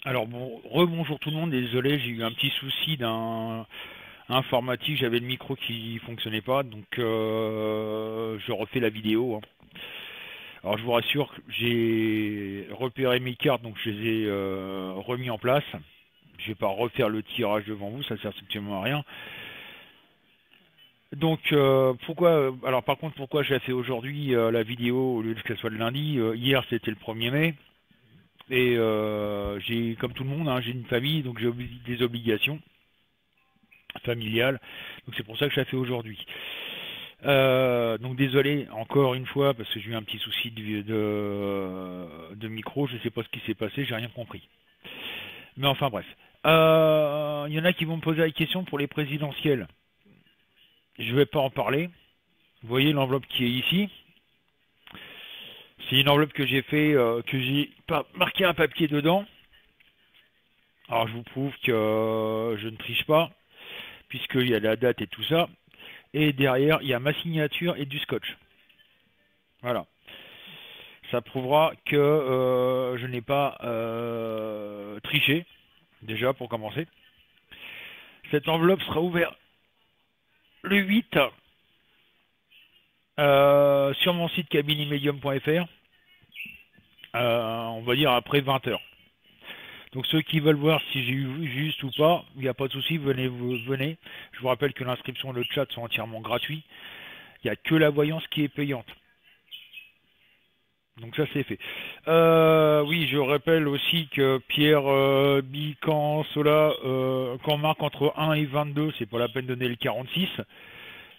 Alors bon, rebonjour tout le monde, désolé, j'ai eu un petit souci d'un informatique, j'avais le micro qui fonctionnait pas, donc je refais la vidéo, hein. Alors je vous rassure, j'ai repéré mes cartes, donc je les ai remis en place. Je vais pas refaire le tirage devant vous, ça sert strictement à rien. Donc pourquoi alors par contre pourquoi j'ai fait aujourd'hui la vidéo au lieu que ce soit le lundi. Hier c'était le 1er mai. Et j'ai, comme tout le monde, hein, j'ai une famille, donc j'ai des obligations familiales. Donc c'est pour ça que je la fais aujourd'hui. Donc désolé encore une fois parce que j'ai eu un petit souci de micro. Je sais pas ce qui s'est passé, j'ai rien compris. Mais enfin bref. Il y en a qui vont me poser la question pour les présidentielles. Je vais pas en parler. Vous voyez l'enveloppe qui est ici. C'est une enveloppe que j'ai fait, que j'ai marqué un papier dedans. Alors je vous prouve que je ne triche pas, puisqu'il y a la date et tout ça. Et derrière, il y a ma signature et du scotch. Voilà. Ça prouvera que je n'ai pas triché, déjà pour commencer. Cette enveloppe sera ouverte le 8 sur mon site cabinimedium.fr, on va dire après 20h. Donc ceux qui veulent voir si j'ai eu juste ou pas, il n'y a pas de souci, venez. Je vous rappelle que l'inscription et le chat sont entièrement gratuits. Il n'y a que la voyance qui est payante. Donc ça c'est fait. Oui, je rappelle aussi que Pierre Bican, cela, quand on marque entre 1 et 22, c'est pas la peine de donner le 46.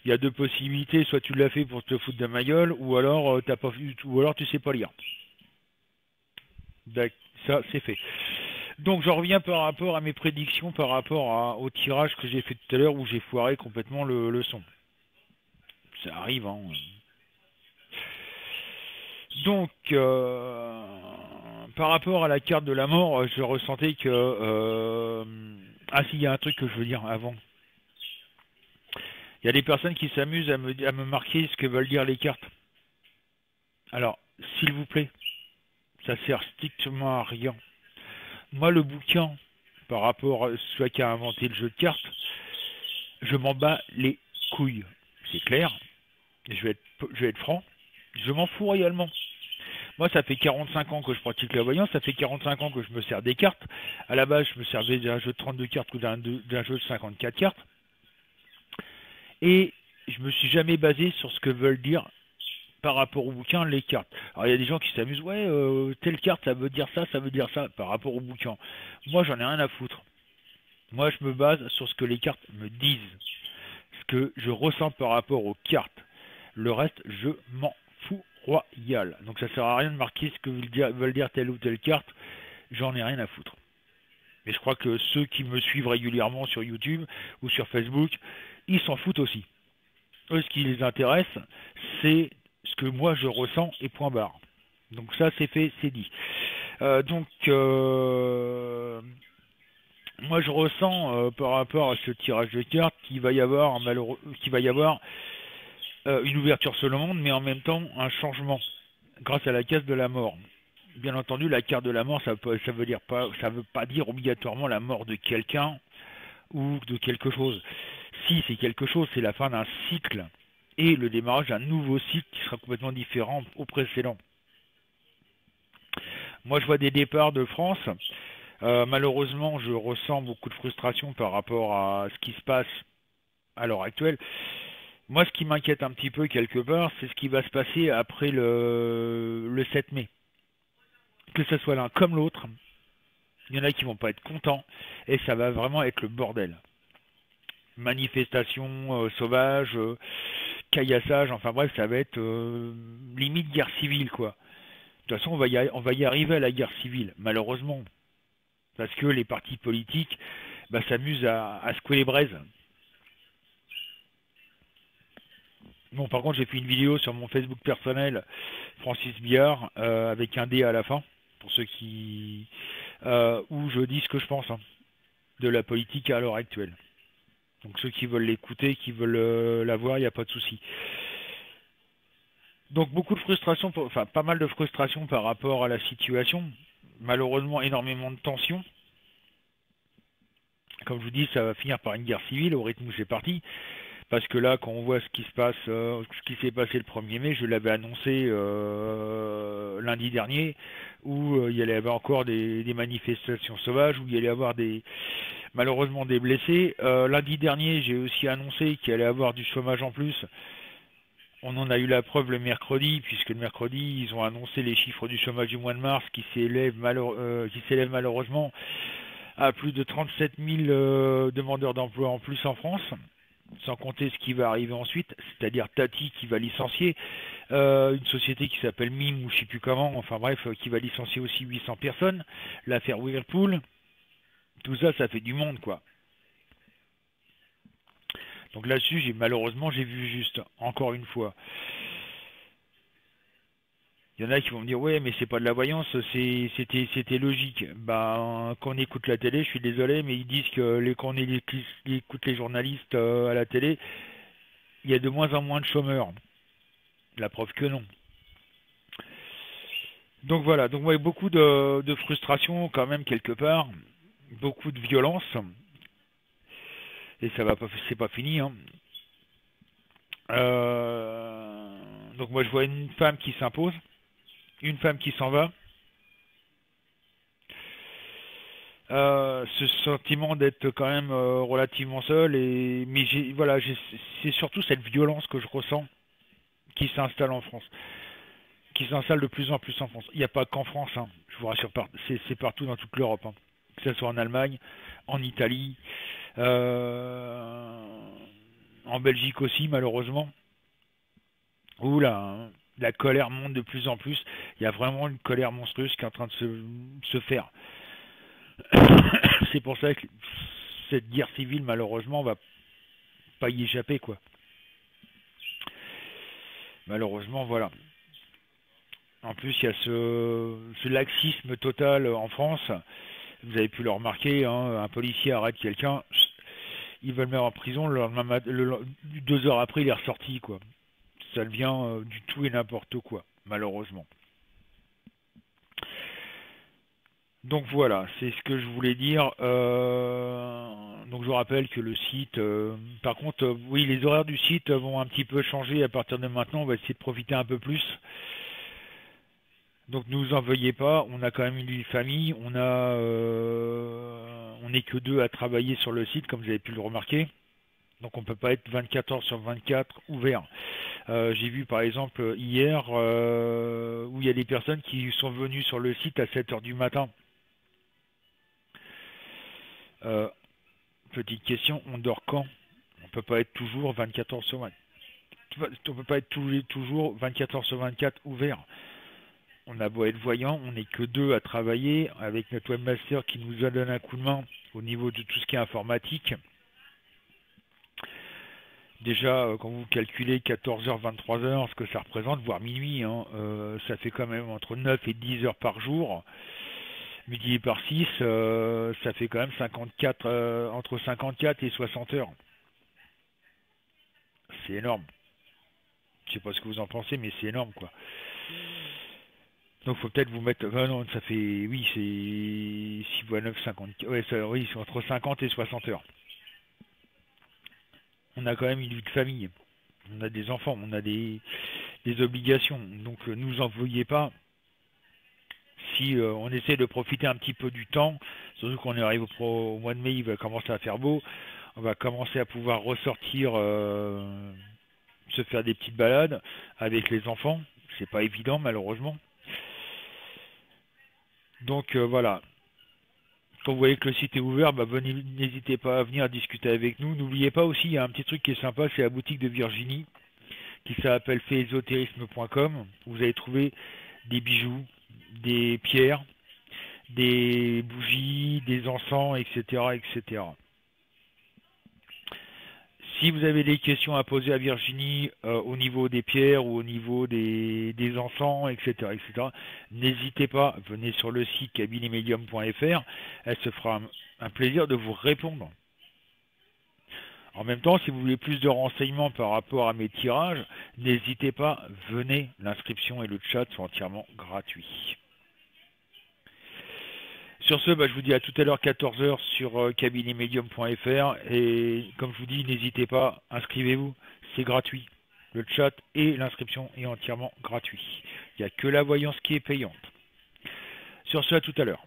Il y a deux possibilités, soit tu l'as fait pour te foutre de ma gueule, ou alors t'as pas vu, ou alors tu sais pas lire. Ça c'est fait. Donc j'en reviens par rapport à mes prédictions, par rapport au tirage que j'ai fait tout à l'heure où j'ai foiré complètement le son. Ça arrive, hein. Donc, par rapport à la carte de la mort, je ressentais que... ah si, il y a un truc que je veux dire avant. Il y a des personnes qui s'amusent à me marquer ce que veulent dire les cartes. Alors, s'il vous plaît, ça sert strictement à rien. Moi, le bouquin, par rapport à celui qui a inventé le jeu de cartes, je m'en bats les couilles. C'est clair. Je vais être franc. Je m'en fous royalement. Moi, ça fait 45 ans que je pratique la voyance, ça fait 45 ans que je me sers des cartes. À la base, je me servais d'un jeu de 32 cartes ou d'un jeu de 54 cartes. Et je me suis jamais basé sur ce que veulent dire par rapport au bouquin les cartes. Alors, il y a des gens qui s'amusent, ouais, telle carte, ça veut dire ça, par rapport au bouquin. Moi, j'en ai rien à foutre. Moi, je me base sur ce que les cartes me disent, ce que je ressens par rapport aux cartes. Le reste, je m'en fous royal. Donc ça sert à rien de marquer ce que veulent dire telle ou telle carte. J'en ai rien à foutre. Et je crois que ceux qui me suivent régulièrement sur YouTube ou sur Facebook, ils s'en foutent aussi. Eux, ce qui les intéresse, c'est ce que moi je ressens et point barre. Donc ça, c'est fait, c'est dit. Moi je ressens par rapport à ce tirage de cartes qu'il va y avoir une ouverture sur le monde, mais en même temps un changement grâce à la case de la mort. Bien entendu, la carte de la mort, ça veut pas dire obligatoirement la mort de quelqu'un ou de quelque chose. Si c'est quelque chose, c'est la fin d'un cycle et le démarrage d'un nouveau cycle qui sera complètement différent au précédent. Moi, je vois des départs de France. Malheureusement, je ressens beaucoup de frustration par rapport à ce qui se passe à l'heure actuelle. Moi, ce qui m'inquiète un petit peu quelque part, c'est ce qui va se passer après le 7 mai. Que ce soit l'un comme l'autre, il y en a qui vont pas être contents et ça va vraiment être le bordel. Manifestations sauvages, caillassage, enfin bref, ça va être limite guerre civile quoi. De toute façon, on va y arriver à la guerre civile, malheureusement, parce que les partis politiques s'amusent à secouer les braises. Bon, par contre, j'ai fait une vidéo sur mon Facebook personnel, Francis Biard, avec un D à la fin, pour ceux qui... où je dis ce que je pense de la politique à l'heure actuelle. Donc ceux qui veulent l'écouter, qui veulent la voir, il n'y a pas de souci. Donc beaucoup de frustration, enfin pas mal de frustration par rapport à la situation. Malheureusement, énormément de tensions. Comme je vous dis, ça va finir par une guerre civile au rythme où c'est parti. Parce que là, quand on voit ce qui se passe, ce qui s'est passé le 1er mai, je l'avais annoncé lundi dernier, où il y allait avoir encore des manifestations sauvages, où il y allait avoir malheureusement des blessés. Lundi dernier, j'ai aussi annoncé qu'il allait avoir du chômage en plus. On en a eu la preuve le mercredi, puisque le mercredi, ils ont annoncé les chiffres du chômage du mois de mars qui s'élèvent malheureusement à plus de 37 000 demandeurs d'emploi en plus en France, sans compter ce qui va arriver ensuite, c'est-à-dire Tati qui va licencier, une société qui s'appelle Mime ou je sais plus comment, enfin bref, qui va licencier aussi 800 personnes, l'affaire Whirlpool, tout ça, ça fait du monde quoi. Donc là-dessus, malheureusement, j'ai vu juste, encore une fois. Il y en a qui vont me dire, ouais, mais c'est pas de la voyance, c'était logique. Ben, quand on écoute la télé, je suis désolé, mais ils disent que quand on écoute les journalistes à la télé, il y a de moins en moins de chômeurs. La preuve que non. Donc voilà, donc ouais, beaucoup de frustration quand même quelque part, beaucoup de violence, et ça va pas, c'est pas fini, hein. Donc moi je vois une femme qui s'impose, une femme qui s'en va. Ce sentiment d'être quand même relativement seul, mais voilà, c'est surtout cette violence que je ressens qui s'installe en France, qui s'installe de plus en plus en France. Il n'y a pas qu'en France, hein, je vous rassure, c'est partout dans toute l'Europe, hein. Que ce soit en Allemagne, en Italie, en Belgique aussi malheureusement, où la colère monte de plus en plus. Il y a vraiment une colère monstrueuse qui est en train de se faire. C'est pour ça que cette guerre civile, malheureusement, va pas y échapper, quoi. Malheureusement, voilà. En plus, il y a ce laxisme total en France. Vous avez pu le remarquer, hein, un policier arrête quelqu'un, il va le mettre en prison, le lendemain, 2 heures après, il est ressorti, quoi. Ça devient du tout et n'importe quoi, malheureusement. Donc voilà, c'est ce que je voulais dire. Donc je vous rappelle que le site, par contre, oui, les horaires du site vont un petit peu changer à partir de maintenant. On va essayer de profiter un peu plus. Donc ne vous en veuillez pas. On a quand même une vie de famille. On n'est que 2 à travailler sur le site, comme vous avez pu le remarquer. Donc on peut pas être 24 heures sur 24 ouvert. J'ai vu par exemple hier où il y a des personnes qui sont venues sur le site à 7 heures du matin. Petite question, on dort quand? On peut pas être toujours 24 heures sur 24. On peut pas être toujours 24 heures sur 24 ouvert. On a beau être voyant, on n'est que 2 à travailler avec notre webmaster qui nous a donné un coup de main au niveau de tout ce qui est informatique. Déjà, quand vous calculez 14h, 23h, ce que ça représente, voire minuit, hein, ça fait quand même entre 9 et 10 heures par jour. Multiplié par 6, ça fait quand même 54, entre 54 et 60 heures. C'est énorme. Je sais pas ce que vous en pensez, mais c'est énorme, quoi. Donc faut peut-être vous mettre... non, ça fait... Oui, c'est 6 fois 9, 50... Ouais, oui, c'est entre 50 et 60 heures. On a quand même une vie de famille. On a des enfants, on a des obligations. Donc ne nous en veuillez pas. Si on essaie de profiter un petit peu du temps, surtout qu'on arrive au mois de mai, il va commencer à faire beau, on va commencer à pouvoir ressortir, se faire des petites balades avec les enfants. C'est pas évident malheureusement. Donc voilà. Quand vous voyez que le site est ouvert, bah, n'hésitez pas à venir discuter avec nous. N'oubliez pas aussi, il y a un petit truc qui est sympa, c'est la boutique de Virginie, qui s'appelle faitésothérisme.com. Vous allez trouver des bijoux, des pierres, des bougies, des encens, etc., etc. Si vous avez des questions à poser à Virginie au niveau des pierres ou au niveau des encens, etc., etc., n'hésitez pas, venez sur le site cabinemetmedium.fr, elle se fera un plaisir de vous répondre. En même temps, si vous voulez plus de renseignements par rapport à mes tirages, n'hésitez pas, venez, l'inscription et le chat sont entièrement gratuits. Sur ce, je vous dis à tout à l'heure 14 heures sur cabinetmedium.fr et comme je vous dis, n'hésitez pas, inscrivez-vous, c'est gratuit. Le chat et l'inscription est entièrement gratuit. Il n'y a que la voyance qui est payante. Sur ce, à tout à l'heure.